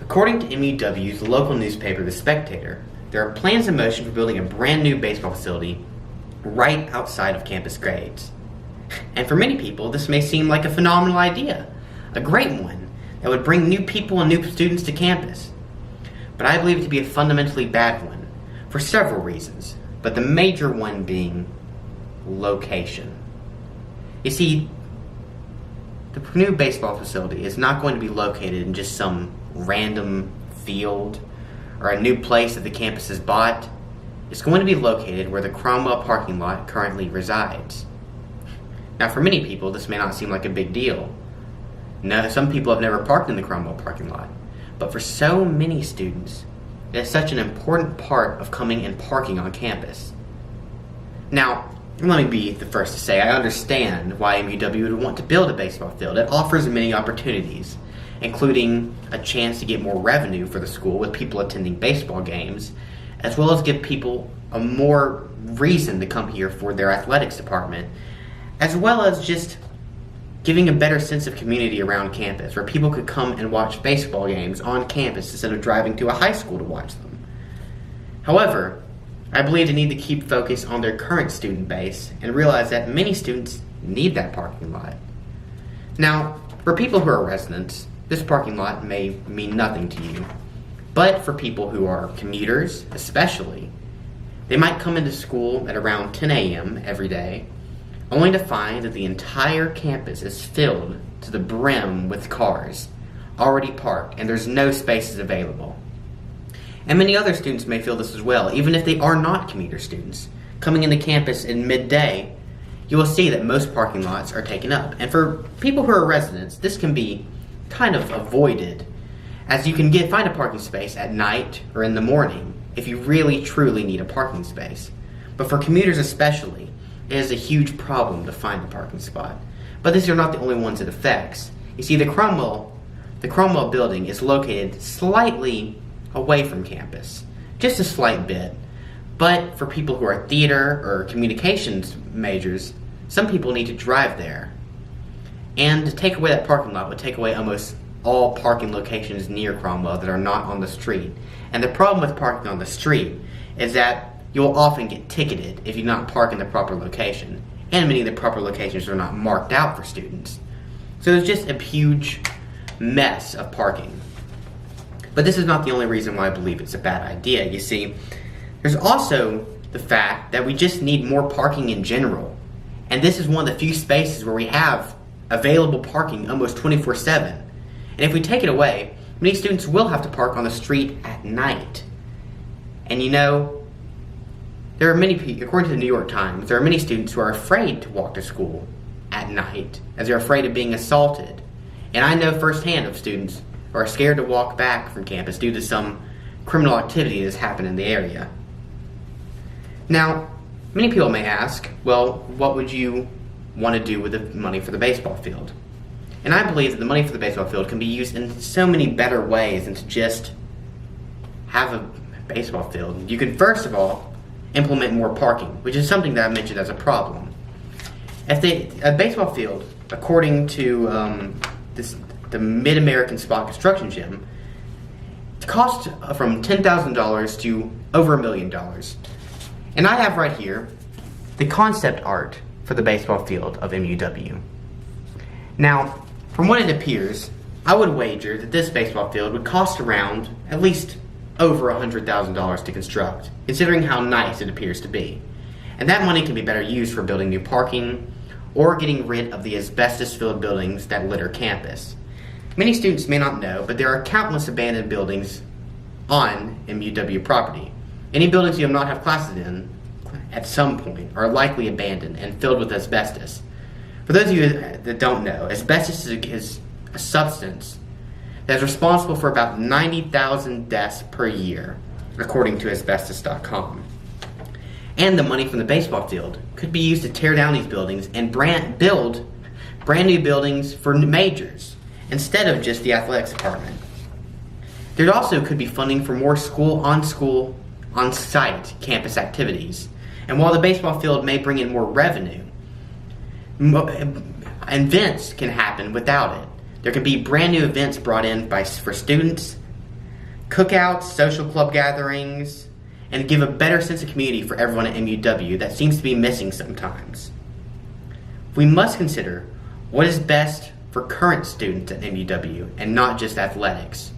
According to MUW's local newspaper, The Spectator, there are plans in motion for building a brand new baseball facility right outside of campus grades. And for many people, this may seem like a phenomenal idea, a great one that would bring new people and new students to campus. But I believe it to be a fundamentally bad one for several reasons, but the major one being location. You see, the new baseball facility is not going to be located in just some random field or a new place that the campus has bought. It's going to be located where the Cromwell parking lot currently resides. Now, for many people, this may not seem like a big deal. No, some people have never parked in the Cromwell parking lot. But for so many students, it is such an important part of coming and parking on campus. Now, let me be the first to say I understand why MUW would want to build a baseball field. It offers many opportunities, including a chance to get more revenue for the school with people attending baseball games, as well as give people a more reason to come here for their athletics department, as well as just giving a better sense of community around campus, where people could come and watch baseball games on campus instead of driving to a high school to watch them. However, I believe they need to keep focus on their current student base and realize that many students need that parking lot. Now, for people who are residents, this parking lot may mean nothing to you, but for people who are commuters, especially, they might come into school at around 10 a.m. every day, only to find that the entire campus is filled to the brim with cars already parked and there's no spaces available. And many other students may feel this as well, even if they are not commuter students. Coming into campus in midday, you will see that most parking lots are taken up. And for people who are residents, this can be kind of avoided, as you can find a parking space at night or in the morning if you really truly need a parking space. But for commuters especially, it is a huge problem to find a parking spot. But these are not the only ones it affects. You see, the Cromwell building is located slightly away from campus, just a slight bit. But for people who are theater or communications majors, some people need to drive there. And to take away that parking lot would take away almost all parking locations near Cromwell that are not on the street. And the problem with parking on the street is that you'll often get ticketed if you not park in the proper location. And many of the proper locations are not marked out for students. So there's just a huge mess of parking. But this is not the only reason why I believe it's a bad idea. You see, there's also the fact that we just need more parking in general. And this is one of the few spaces where we have available parking almost 24/7. And if we take it away, many students will have to park on the street at night. And you know, there are many people, according to the New York Times, there are many students who are afraid to walk to school at night, as they're afraid of being assaulted. And I know firsthand of students who are scared to walk back from campus due to some criminal activity that has happened in the area. Now, many people may ask, well, what would you want to do with the money for the baseball field? And I believe that the money for the baseball field can be used in so many better ways than to just have a baseball field. You can, first of all, implement more parking, which is something that I mentioned as a problem. A baseball field, according to the Mid-American Spot Construction Gym, costs from $10,000 to over $1 million. And I have right here the concept art for the baseball field of MUW. Now, from what it appears, I would wager that this baseball field would cost around at least over $100,000 to construct, considering how nice it appears to be. And that money can be better used for building new parking or getting rid of the asbestos-filled buildings that litter campus. Many students may not know, but there are countless abandoned buildings on MUW property. Any buildings you do not have classes in at some point are likely abandoned and filled with asbestos. For those of you that don't know, asbestos is a substance that is responsible for about 90,000 deaths per year, according to asbestos.com. And the money from the baseball field could be used to tear down these buildings and build brand new buildings for majors, instead of just the athletics department. There also could be funding for more on-site campus activities. And while the baseball field may bring in more revenue, events can happen without it. There can be brand new events brought in for students, cookouts, social club gatherings, and give a better sense of community for everyone at MUW that seems to be missing sometimes. We must consider what is best for current students at MUW and not just athletics.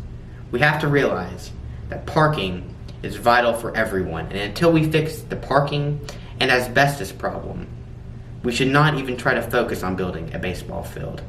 We have to realize that parking is vital for everyone, and until we fix the parking and asbestos problem, we should not even try to focus on building a baseball field.